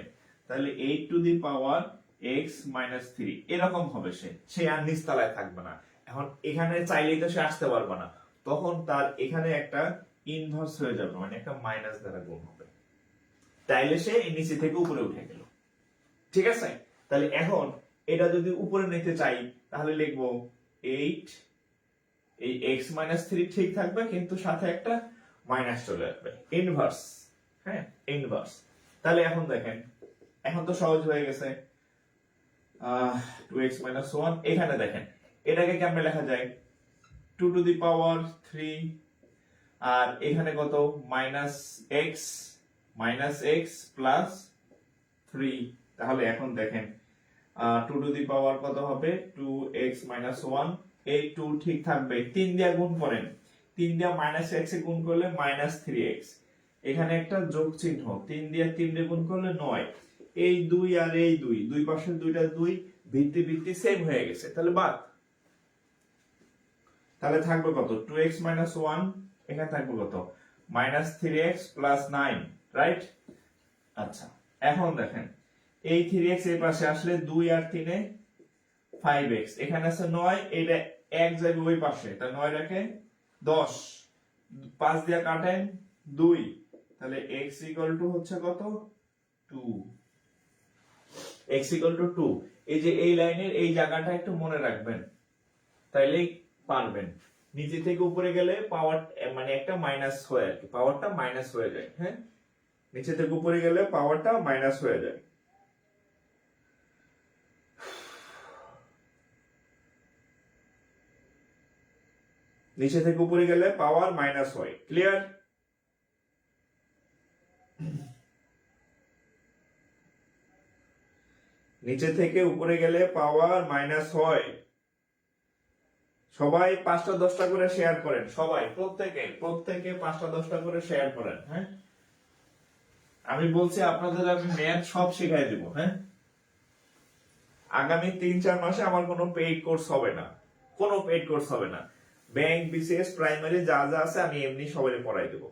তাহলে 8 to the power x minus 3 এরকম হবে, সে আর নিচতলায় থাকবে না। এখন এখানে চাইলেই তো সে আসতে পারবে না, তখন তার এখানে একটা ইনভার্স হয়ে যাবে, মানে একটা মাইনাস দ্বারা গুণ হবে, তাইলে সে নিচে থেকে উপরে উঠে গেল, ঠিক আছে? তাহলে এখন এটা যদি উপরে নিতে চাই, তাহলে লিখবো 8, এই x minus 3 ঠিক থাকবে, কিন্তু সাথে একটা মাইনাস চলে আসবে, ইনভার্স, হ্যাঁ, ইনভার্স। তাহলে এখন দেখেন, এখন তো সহজ হয়ে গেছে, 2x minus 1 এখানে দেখেন এটাকে কেমনে লেখা যায় 2 to the power 3 আর এখানে কত -x plus 3 তাহলে এখন দেখেন 2 to the power কত হবে 2x minus 1 এই 2 ঠিক থাকবে 3 দিয়ে গুণ করেন 3 দিয়ে -x এ গুণ করলে -3x এখানে একটা যোগ চিহ্ন 3 দিয়ে 3 দিয়ে গুণ করলে 9 এই 2 আর এই 2 দুই পাশে দুইটা 2 ভিত্তি সেম হয়ে গেছে তাহলে বাদ তাহলে থাকবে কত 2x minus 1 এখানে থাকবে কত -3x plus 9 রাইট আচ্ছা এখন দেখেন এই 3x এর পাশে আসলে 2 আর 3 এ 5x এখানে আছে 9 এটা এক যাবে ওই পাশে তাহলে 9 রেখে 10 5 দিয়ে কাটেন 2 তাহলে x হচ্ছে কত 2 x 2 এই যে এই লাইনের এই জায়গাটা একটু মনে রাখবেন তাইলেই পারবেন নিচে থেকে উপরে গেলে পাওয়ার মানে একটা মাইনাস হয় আর কি পাওয়ারটা মাইনাস হয়ে যায় হ্যাঁ নিচে থেকে উপরে গেলে পাওয়ারটা মাইনাস হয়ে যায় নিচে থেকে উপরে গেলে পাওয়ার মাইনাস হয় ক্লিয়ার নিচে থেকে উপরে গেলে পাওয়ার মাইনাস হয় সবাই 5টা 10টা করে শেয়ার করেন সবাই প্রত্যেকে 5টা 10টা করে শেয়ার করেন হ্যাঁ আমি বলছি আপনাদের আমি ম্যাথ সব শেখাই দেব হ্যাঁ আগামী 3-4 মাসে আমার কোনো পেইড কোর্স হবে না ব্যাংক বিসিএস প্রাইমারি যা যা আছে আমি এমনি সবাই পড়াই দেব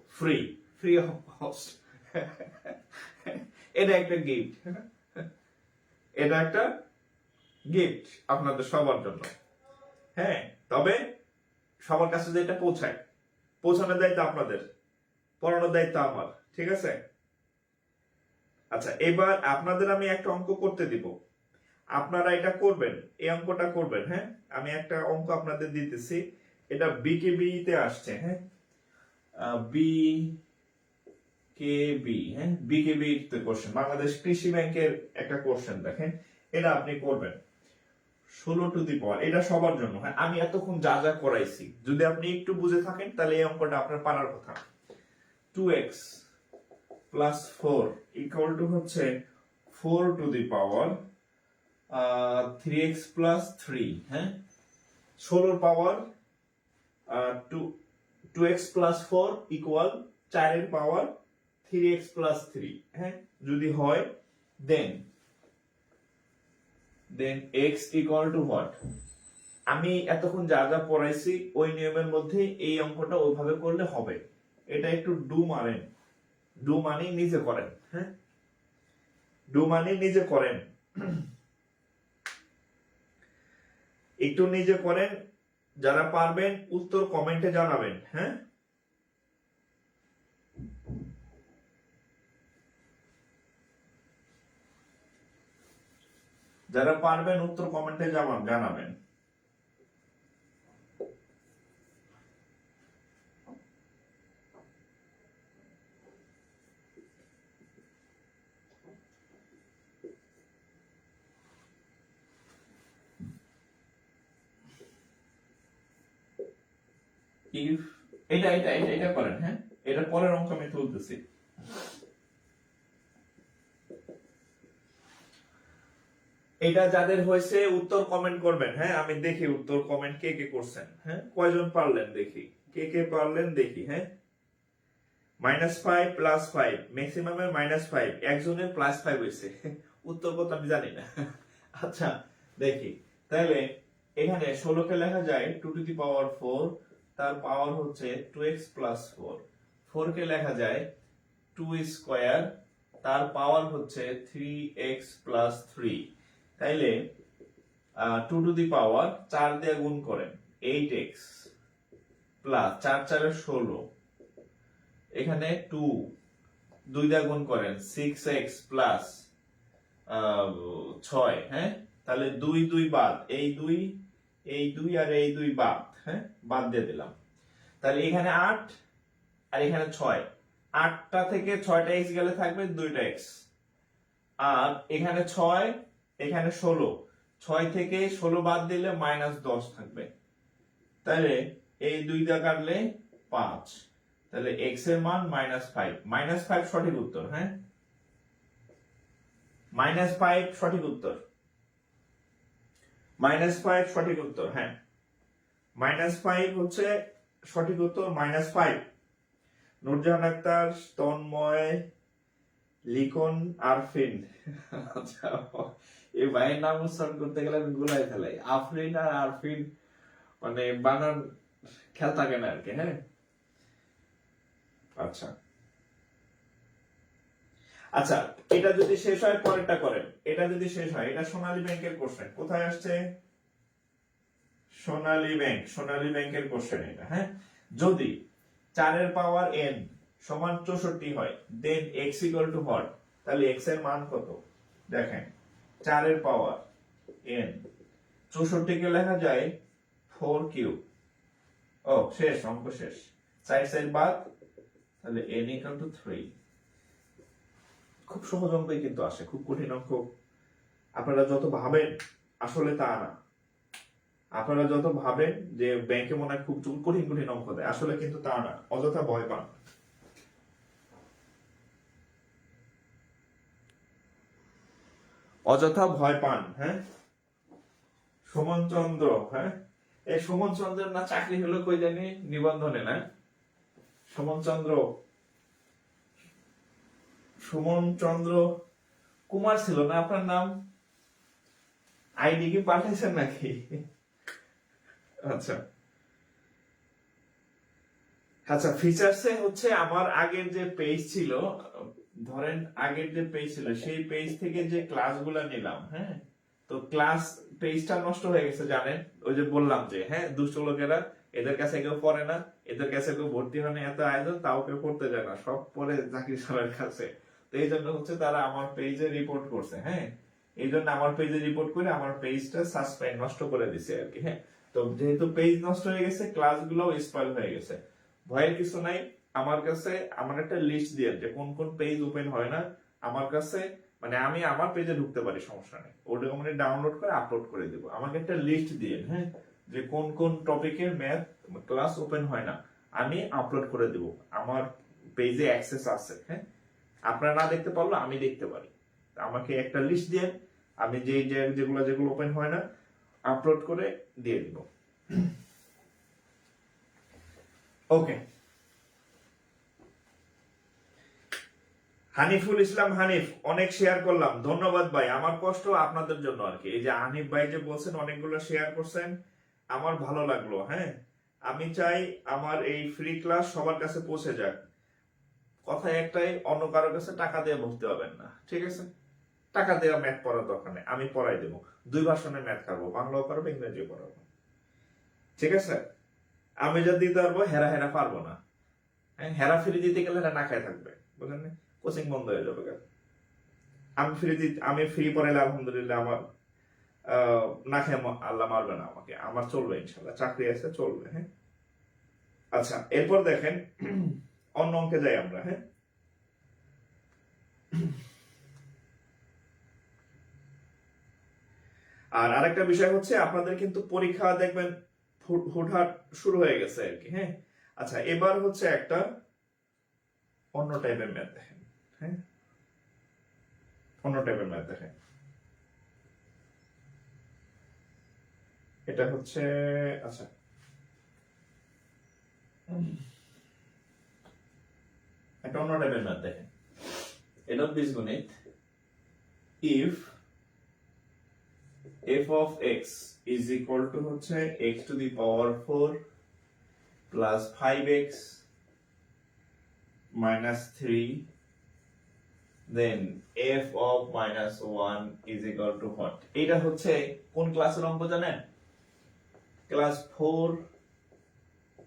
ফ্রি অফ কস্ট এটা একটা গিফট আপনাদের সবার জন্য হ্যাঁ তবে সবার কাছে যেটা পৌঁছানোর দায়িত্ব আপনাদের পড়ানোর দায়িত্ব আমার ঠিক আছে আচ্ছা এবার আপনাদের আমি একটা অঙ্ক করতে দিব আপনারা এটা করবেন এই অঙ্কটা করবেন হ্যাঁ আমি একটা অঙ্ক আপনাদের দিতেছি এটা বিকেবি তে আসছে হ্যাঁ বিকেবি হ্যাঁ বিকেবি তে কোশ্চেন বাংলাদেশ কৃষি ব্যাংকের একটা কোশ্চেন দেখেন এটা আপনি করবেন 16 টু দি পাওয়ার এটা সবার জন্য হ্যাঁ আমি এতক্ষণ যা যা করাইছি যদি আপনি একটু বুঝে থাকেন তাহলে এই অঙ্কটা আপনার পারার কথা 2x plus 4 equal to হচ্ছে 4 to the power 3x plus 3 হ্যাঁ 16 পাওয়ার 2x plus 4 equal 4 এর পাওয়ার 3x plus 3 হ্যাঁ যদি হয় then x equal to what আমি এতক্ষণ যা যা পড়াইছি ওই নিয়মের মধ্যে এই অঙ্কটা ওইভাবে করলে হবে এটা একটু ডু মানে নিজে করেন হ্যাঁ ডু মানে নিজে করেন একটু নিজে করেন যারা পারবেন উত্তর কমেন্টে জানাবেন হ্যাঁ যারা পারবেন উত্তর কমেন্টে জানাবেন এটা করেন হ্যাঁ এটা পরের অঙ্ক আমি তুলতেছি এটা যাদের হয়েছে উত্তর কমেন্ট করবেন হ্যাঁ আমি দেখি উত্তর কমেন্ট কে করছেন হ্যাঁ কয়জন পারলেন দেখি কে পারলেন দেখি হ্যাঁ -5 +5 ম্যাক্সিমামের -5 একজনের +5 হয়েছে উত্তর কত আমি জানি না আচ্ছা দেখি তাহলে এখানে 16 কে লেখা যায় 2 to the power 4 তার পাওয়ার হচ্ছে 2x plus 4 4 কে লেখা যায় 2 স্কয়ার তার পাওয়ার হচ্ছে 3x plus 3 তাইলে 2 to the power 4 দিয়ে গুণ করেন 8x প্লাস 4 4 16 এখানে 2 দিয়ে গুণ করেন 6x প্লাস 6 হ্যাঁ তাহলে 2 বাদ এই 2 আর এই 2 বাদ হ্যাঁ বাদ দিয়ে দিলাম তাহলে এখানে 8 আর এখানে 6 8টা থেকে 6টা x গেলে থাকবে 2টা x আর এখানে 6 এখানে 16 6 থেকে 16 বাদ দিলে -10 থাকবে, তাহলে এই দুইটা কাটলে 5, তাহলে x এর মান -5। -5 সঠিক উত্তর, হ্যাঁ, -5 সঠিক উত্তর, -5 সঠিক উত্তর, হ্যাঁ, -5 হচ্ছে সঠিক উত্তর, -5। নূরজাহান আক্তার, তন্ময়, লিখন, আরফিন। আচ্ছা, এই ভাইয়ের নাম উচ্চারণ করতে গেলে আমি গুলাই ফেলাই, আফরিন আর আরফিন, মানে বানান খেয়াল থাকে না আর কি, হ্যাঁ। আচ্ছা আচ্ছা, এটা যদি শেষ হয় পরেরটা করেন, এটা যদি শেষ হয়, এটা সোনালী ব্যাংকের কোশ্চেন, কোথায় আসছে? সোনালী ব্যাংকের কোশ্চেন এটা, হ্যাঁ। যদি 4 এর পাওয়ার n সমান 64 হয়, দেন x ইকুয়াল টু হোয়াট? তাহলে x এর মান কত? দেখেন, 4 এর পাওয়ার n, 64 কে লেখা যায় 4 কিউব। ও শেষ, অঙ্ক শেষ, সাইড সাইড বাদ, তাহলে n ইকুয়াল টু 3। খুব সহজ অঙ্কই কিন্তু আসে, খুব কঠিন অঙ্ক আপনারা যত ভাবেন আসলে তা না। আপনারা যত ভাবেন যে ব্যাংকে মনে হয় খুব কঠিন কঠিন অঙ্ক দেয়, আসলে কিন্তু তা না, অযথা ভয় পান। অযথা ভয় পান, হ্যাঁ। সুমন চন্দ্র, হ্যাঁ, এই সুমন চন্দ্রের না চাকরি হলো কই জানি নিবন্ধনে, না? সুমন চন্দ্র কুমার ছিল না আপনার নাম? আইডি কি পাঠাইছেন নাকি? আচ্ছা আচ্ছা, ফিচার্সে হচ্ছে আমার আগের যে পেজ ছিল, ধরেন আগের যে পেজ ছিল সেই পেজ থেকে যে ক্লাসগুলো নিলাম, হ্যাঁ, তো ক্লাস পেজটা নষ্ট হয়ে গেছে জানেন, ওই যে বললাম যে, হ্যাঁ, দুষ্ট লোকেরা, এদের কাছে কেউ পড়ে না, এদের কাছে কেউ ভর্তি হয় না, এত আয়োজন তাও কেউ পড়তে যায় না, সব পড়ে জাকির স্যারের কাছে। তো এই জন্য হচ্ছে তারা আমার পেজে রিপোর্ট করছে, হ্যাঁ, এই জন্য আমার পেজে রিপোর্ট করে আমার পেজটা সাসপেন্ড, নষ্ট করে দিছে আর কি, হ্যাঁ। তো যেহেতু পেজ নষ্ট হয়ে গেছে, ক্লাসগুলো স্পয়েল হয়ে গেছে, ভয়ের কিছু নাই। আমার কাছে আমার একটা লিস্ট দিয়ে যে কোন কোন পেজ ওপেন হয় না আমার কাছে, মানে আমি আমার পেজে ঢুকতে পারি, সমস্যা নেই, ওটা মানে ডাউনলোড করে আপলোড করে দেবো। আমাকে একটা লিস্ট দিয়ে, হ্যাঁ, যে কোন কোন টপিকের ম্যাথ ক্লাস ওপেন হয় না, আমি আপলোড করে দেব, আমার পেজে অ্যাক্সেস আছে, হ্যাঁ, আপনারা না দেখতে পারলো আমি দেখতে পারি। আমাকে একটা লিস্ট দিয়ে আমি যেগুলো ওপেন হয় না আপলোড করে দিয়ে দিব। ওকে, হানিফুল ইসলাম হানিফ, অনেক শেয়ার করলাম, ধন্যবাদ ভাই। আমার কষ্ট আপনাদের জন্য আর কি, এই যে হানিফ ভাই যে বলছেন অনেকগুলো শেয়ার করছেন, আমার ভালো লাগলো, হ্যাঁ। আমি চাই আমার এই ফ্রি ক্লাস সবার কাছে পৌঁছে যাক। কথা একটাই, অন্য কারোর কাছে টাকা দিয়ে ভর্তি হবেন না, ঠিক আছে? টাকা দেওয়া ম্যাথ পড়ার দরকার নেই, আমি পড়াই দেবো, 2 ভার্সনে ম্যাথ খাবো, বাংলাও পারবো, ইংরেজিও পড়াবো, ঠিক আছে? আমি যা দিতে পারবো, হেরা হেরা পারবো না, হ্যাঁ। হেরা ফ্রি দিতে গেলে না খায় থাকবে, বুঝলেন? কোচিং বন্ধ হয়ে যাবে। আমি ফ্রি পড়াইলে আলহামদুলিল্লাহ আমার না খেয়ে আল্লাহ মারবে না আমাকে, আমার চলবে ইনশাল্লাহ, চাকরি আছে, চলবে, হ্যাঁ। আচ্ছা, এরপর দেখেন অন্য অঙ্কে যাই আমরা, হ্যাঁ। আর আরেকটা বিষয় হচ্ছে, আপনাদের কিন্তু পরীক্ষা দেখবেন হুটহাট শুরু হয়ে গেছে আর কি, হ্যাঁ। আচ্ছা, এবার হচ্ছে একটা অন্য টাইপের ম্যাথ দেখেন, হ্যাঁ, অন্য টাইপের ম্যাথ দেখেন। এটা হচ্ছে, আচ্ছা, একটা অন্য টাইপের ম্যাথ দেখেন। এটা বীজগণিত। If f of x is equal to হচ্ছে x to the power 4 plus 5x minus 3, then f of minus 1 is equal to what? এটা হচ্ছে কোন ক্লাসের অঙ্ক জানেন? ক্লাস 4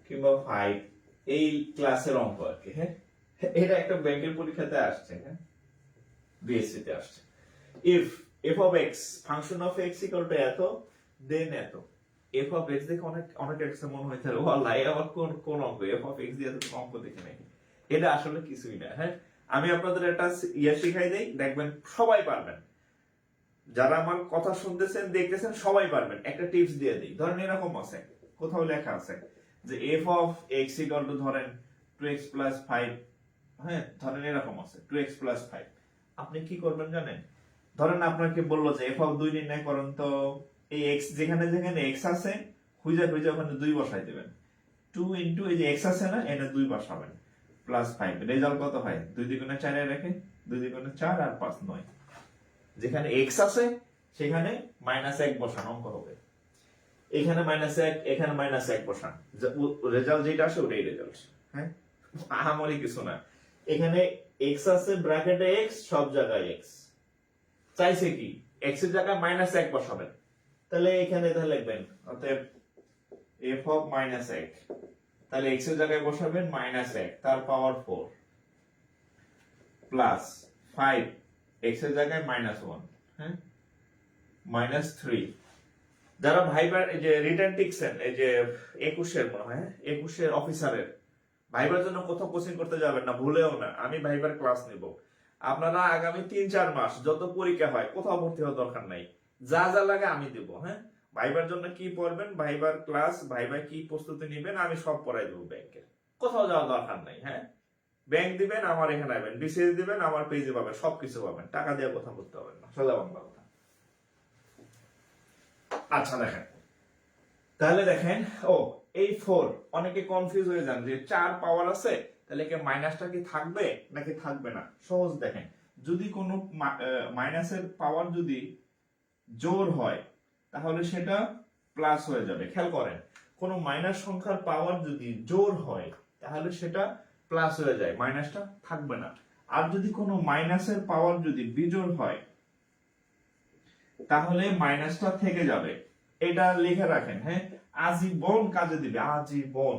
কিংবা 5 এই ক্লাসের অঙ্ক আর কি, হ্যাঁ। এটা একটা ব্যাংকের পরীক্ষাতে আসছে, হ্যাঁ, বিএসসি তে আসছে। if f of x function of x equal to এত, then এত। f of x দেখে অনেক এক্স মনে হইতে পারে, ওয়াল্লাহ আবার কোন অঙ্ক, f of x দিয়ে তো অঙ্ক দেখে নাই, এটা আসলে কিছুই না, হ্যাঁ। আমি আপনাদের একটা শিখাই দেই, দেখবেন সবাই পারবেন। যারা আমার কথা শুনতেছেন দেখতেছেন সবাই পারবেন। একটা টিপস দিয়ে দিই, ধরেন এরকম আছে, কোথাও লেখা আছে যে F of x equal to ধরেন 2x প্লাস 5, হ্যাঁ ধরেন এরকম আছে 2x প্লাস 5। আপনি কি করবেন জানেন, ধরেন আপনাকে বললো যে এফ অফ 2 নির্ণয় করেন, তো এই x যেখানে যেখানে x আছে খুঁজে খুঁজে ওখানে 2 বসাই দিবেন। 2 ইনটু এই যে x আছে না, এটা 2 বসাবেন, প্লাস 5। রেজাল্ট কত হয়? 2 দ্বিগুণে 4 এ রাখেন, 2 দ্বিগুণে 4 আর 5 9। যেখানে x আছে সেখানে -1 বসান, অঙ্ক হবে। এখানে -1, এখানে -1 বসান, রেজাল্ট যেটা আসে ওটাই রেজাল্ট। হ্যাঁ, আহামরি কিছু না। এখানে x আছে ব্র্যাকেটে x, সব জায়গায় x। চাইছে কি x এর জায়গায় -1 বসাবেন, তাহলে এখানে তাহলে লিখবেন অতএব f অফ -1, তাহলে x এর জায়গায় বসাবেন -1 তার পাওয়ার 4 প্লাস 5 x এর জায়গায় -1, হ্যাঁ -3। যারা ভাইবার এই যে রিটার্ন টিকছেন, এই যে 21 এর মনে হয় 21 এর অফিসারের ভাইবার জন্য কোথাও কোচিং করতে যাবেন না, ভুলেও না। আমি ভাইবার ক্লাস নিব। আপনারা আগামী 3-4 মাস যত পরীক্ষা হয় কোথাও ভর্তি হওয়ার দরকার নাই, যা যা লাগে আমি দেব। হ্যাঁ, ভাইবার জন্য কি পড়বেন, ভাইবার ক্লাস, ভাইবার কি প্রস্তুতি নেবেন, আমি সব পড়াই দেবো ব্যাংকের। কোথাও যাওয়ার দরকার নাই। হ্যাঁ, ব্যাংক দিবেন আমার এখানে আসবেন, বিসিএস দিবেন আমার পেজে পাবেন, সবকিছু পাবেন, টাকা দিয়ে কথা বলতে হবে না, সোজা বাংলা কথা। আচ্ছা দেখেন, তাহলে দেখেন, ও এই 4 অনেকে কনফিউজ হয়ে যান যে 4 পাওয়ার আছে, তাহলে কি মাইনাসটা কি থাকবে নাকি থাকবে না। সহজ দেখেন, যদি কোনো মাইনাসের পাওয়ার যদি জোর হয় তাহলে সেটা প্লাস হয়ে যাবে। খেয়াল করেন, কোনো মাইনাস সংখ্যার পাওয়ার যদি জোর হয় তাহলে সেটা প্লাস হয়ে যায়, মাইনাসটা থাকবে না। আর যদি কোনো মাইনাসের পাওয়ার যদি বিজোড় হয় তাহলে মাইনাসটা থেকে যাবে। এটা লিখে রাখেন, হ্যাঁ, আজীবন কাজে দিবে, আজীবন।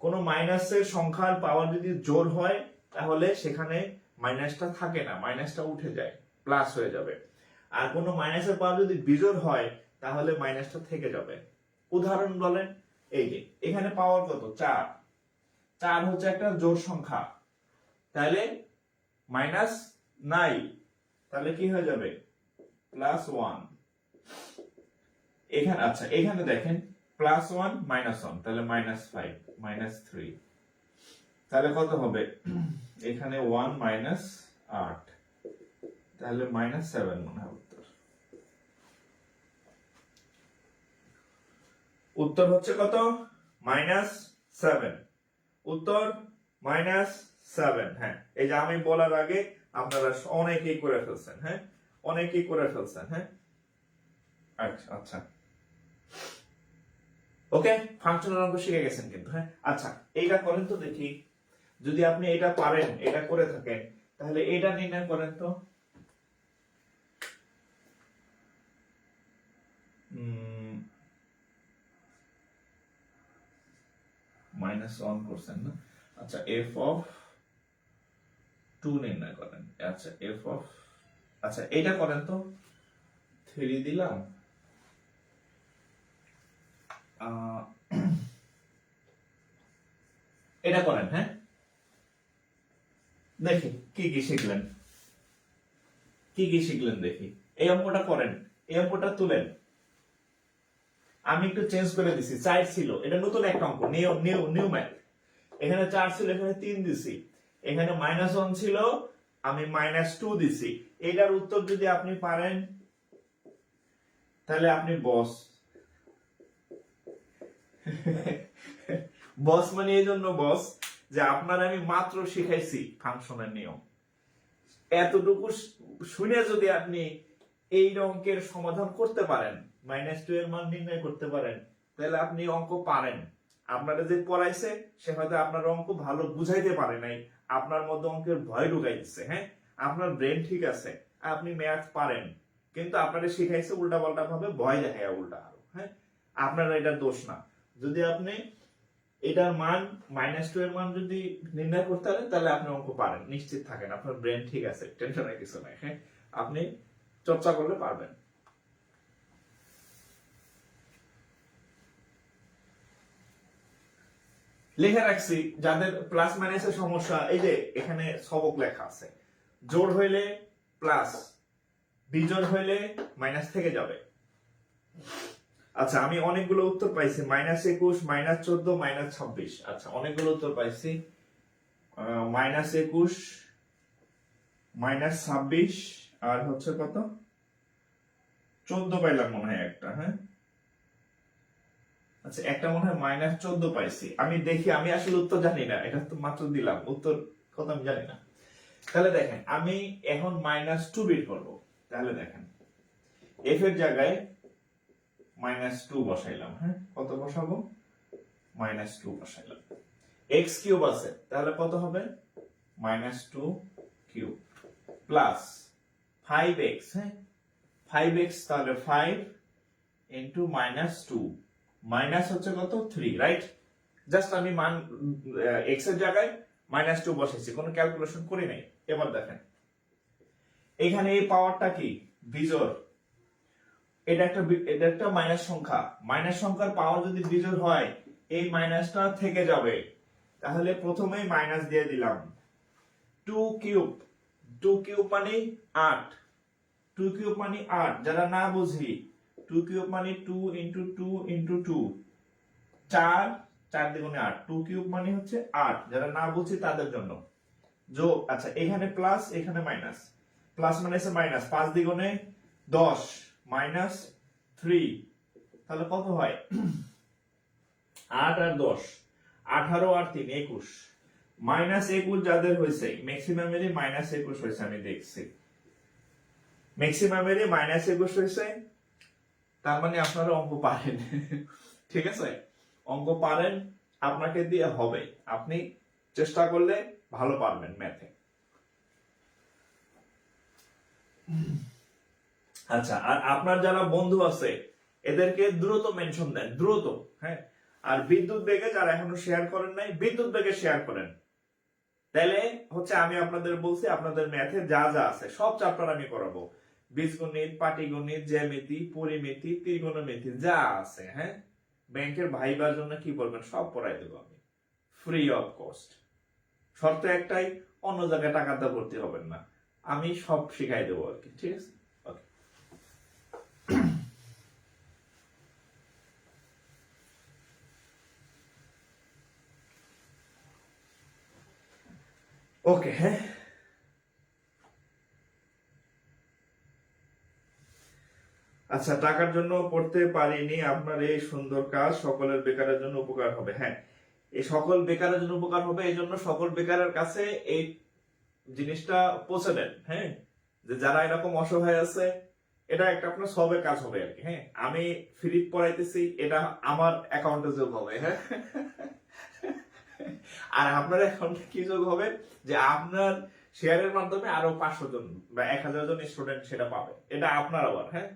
কোন মাইনাসের সংখ্যার পাওয়ার যদি জোর হয় তাহলে সেখানে মাইনাসটা থাকে না, মাইনাসটা উঠে যায়, প্লাস হয়ে যাবে। আর কোন মাইনাসের পাওয়ার যদি বিজোড় হয় তাহলে মাইনাসটা থেকে যাবে। উদাহরণ বলেন, এই যে এখানে পাওয়ার কত? 4। 4 হচ্ছে একটা জোড় সংখ্যা, তাহলে মাইনাস নাই, তাহলে কি হয়ে যাবে? +1। এখানে আচ্ছা, এখানে দেখেন +1 -1, তাহলে -5 -3, তাহলে কত হবে? এখানে 1 -8, তাহলে -7 মনে হয় উত্তর। উত্তর হচ্ছে কত? -7। উত্তর -7। হ্যাঁ, এই যে আমি বলার আগে আপনারা অনেকেই করে ফেলছেন। হ্যাঁ, অনেকেই করে ফেলছেন। হ্যাঁ, আচ্ছা আচ্ছা, ওকে, ফাংশনাল অঙ্ক শিখে গেছেন কিন্তু। হ্যাঁ, আচ্ছা এইটা করেন তো দেখি, যদি আপনি এটা পারেন, এটা করে থাকেন, তাহলে এটা নির্ণয় করেন তো। -1 করছেন না? আচ্ছা, f অফ 2 নির্ণয় করেন। আচ্ছা f অফ, আচ্ছা এটা করেন তো, 3 দিলাম, এটা করেন। হ্যাঁ, দেখি কি কি শিখলেন, কি কি শিখলেন দেখি। এই অঙ্কটা করেন, এই অঙ্কটা তুলেন। আমি একটু চেঞ্জ করে দিছি, 4 ছিল, এটা নতুন একটা অঙ্ক, নিউ নিউ নিউ ম্যাথ। এখানে 4 ছিল, এখানে 3 দিছি। এখানে -1 ছিল, আমি -2 দিছি। এটার উত্তর যদি আপনি পারেন তাহলে আপনি বস। বস মানে এই জন্য বস যে আপনার আমি মাত্র শিখাইছি ফাংশনের নিয়ম। এতটুকু শুনে যদি আপনি এই অঙ্কের সমাধান করতে পারেন, -2 এর মান নির্ণয় করতে পারেন, তাহলে আপনি অঙ্ক পারেন। আপনারা যে পড়াইছে সে হয়তো আপনার অঙ্ক ভালো বুঝাইতে পারে নাই, আপনার মধ্যে অঙ্কের ভয় ঢুকাই দিচ্ছে। হ্যাঁ, আপনার ব্রেন ঠিক আছে, আপনি ম্যাথ পারেন, কিন্তু আপনারা শিখাইছে উল্টা পাল্টা ভাবে, ভয় দেখায় উল্টা আরো। হ্যাঁ, আপনার এটা দোষ না। যদি আপনি এটার মান -2 এর মান যদি নির্ণয় করতে পারেন তাহলে আপনি অঙ্ক পারেন, নিশ্চিত থাকেন, আপনার ব্রেন ঠিক আছে, টেনশনের কিছু নাই। হ্যাঁ, আপনি চর্চা করলে পারবেন। লিখে রাখছি যাদের প্লাস মাইনাসের সমস্যা, এই যে এখানে সবক লেখা আছে, জোড় হইলে প্লাস, বিজোড় হইলে মাইনাস থেকে যাবে। আচ্ছা, আমি অনেকগুলো উত্তর পাইছি, -21, -14, -26। আচ্ছা, অনেকগুলো উত্তর পাইছি। -21, -26 আর হচ্ছে কত, 14 পাইলাম মনে হয় একটা। হ্যাঁ, আচ্ছা, একটা মনে হয় -14 পাইছি। আমি দেখি, আমি আসলে উত্তর জানি না, এটা তো মাত্র দিলাম, উত্তর কত আমি জানি না। তাহলে দেখেন, আমি এখন -2 বের করবো। তাহলে দেখেন, f এর জায়গায় -2 বসাইলাম। হ্যাঁ, কত বসাবো? -2 বসাইলাম। x কিউব আছে, তাহলে কত হবে? -2 কিউব প্লাস 5x। হ্যাঁ, 5x, তাহলে 5 ইন্টু -2 মাইনাস হচ্ছে কত, 3, রাইট? জাস্ট আমি মান x এর জায়গায় -2 বসাইছি, কোনো ক্যালকুলেশন করি নাই। এবার দেখেন, এখানে এই পাওয়ারটা কি? বিজোড়। এটা একটা মাইনাস সংখ্যা। মাইনাস সংখ্যার পাওয়ার যদি বিজোড় হয়, এই মাইনাসটা থেকে যাবে। তাহলে প্রথমেই মাইনাস দিয়ে দিলাম। 2 কিউব, 2 কিউব মানে 8, 2 কিউব মানে 8। যারা না বুঝি, 2 কিউব মানে 2 ইন্টু 2 ইন্টু 2, 4, 4 দ্বিগুণে 8। 2 কিউব মানে হচ্ছে 8, যারা না বুঝি তাদের জন্য। যোগ, আচ্ছা, এখানে প্লাস, এখানে মাইনাস। প্লাস মাইনাসে মাইনাস, 5 দ্বিগুণে 10, -3। তাহলে কত হয়? 8 আর 10, 18 আর 3, 21। -21 যাদের হয়েছে, ম্যাক্সিমামেরই -21 হয়েছে, আমি দেখছি ম্যাক্সিমামেরই -21 হয়েছে। তার মানে আপনারা অঙ্ক পারেন। ঠিক আছে, অঙ্ক পারেন, আপনাকে দিয়ে হবে। আপনি চেষ্টা করলে ভালো পারবেন ম্যাথে। আচ্ছা, আর আপনার যারা বন্ধু আছে, এদেরকে দ্রুত মেনশন দেন, দ্রুত। হ্যাঁ, আর বিদ্যুৎ বেগে যারা এখনো শেয়ার করেন নাই, বিদ্যুৎ বেগে শেয়ার করেন। তাহলে হচ্ছে, আমি আপনাদের বলছি, আপনাদের ম্যাথে যা যা আছে সব চ্যাপ্টার আমি করাবো। বীজগণিত, পাটিগণিত, জ্যামিতি, পরিমিতি, ত্রিকোণমিতি যা আছে, হ্যাঁ, ব্যাংকের ভাইবার জন্য কি বলবেন, সব পড়াই দেবো আমি, ফ্রি অফ কস্ট। শর্ত একটাই, অন্য জায়গায় টাকা দিয়ে ভর্তি হবেন না, আমি সব শিখাই দেবো আর কি। ঠিক আছে, ওকে। ওকে, হ্যাঁ। আচ্ছা, টাকার জন্য পড়তে পারিনি, আপনার এই সুন্দর কাজ সকলের বেকারের জন্য উপকার হবে। হ্যাঁ, এই সকল বেকারের জন্য উপকার হবে, এই জন্য সকল বেকারের কাছে এই জিনিসটা পৌঁছে দেন। হ্যাঁ, যে যারা এরকম অসহায় আছে, এটা একটা আপনার সবের কাজ হবে আর কি। হ্যাঁ, আমি ফ্রি পড়াইতেছি, এটা আমার অ্যাকাউন্টে যোগ হবে। হ্যাঁ, আর আপনার অ্যাকাউন্টে কি যোগ হবে, যে আপনার শেয়ারের মাধ্যমে আরো 500 জন বা 1000 জন স্টুডেন্ট সেটা পাবে, এটা আপনার আবার। হ্যাঁ।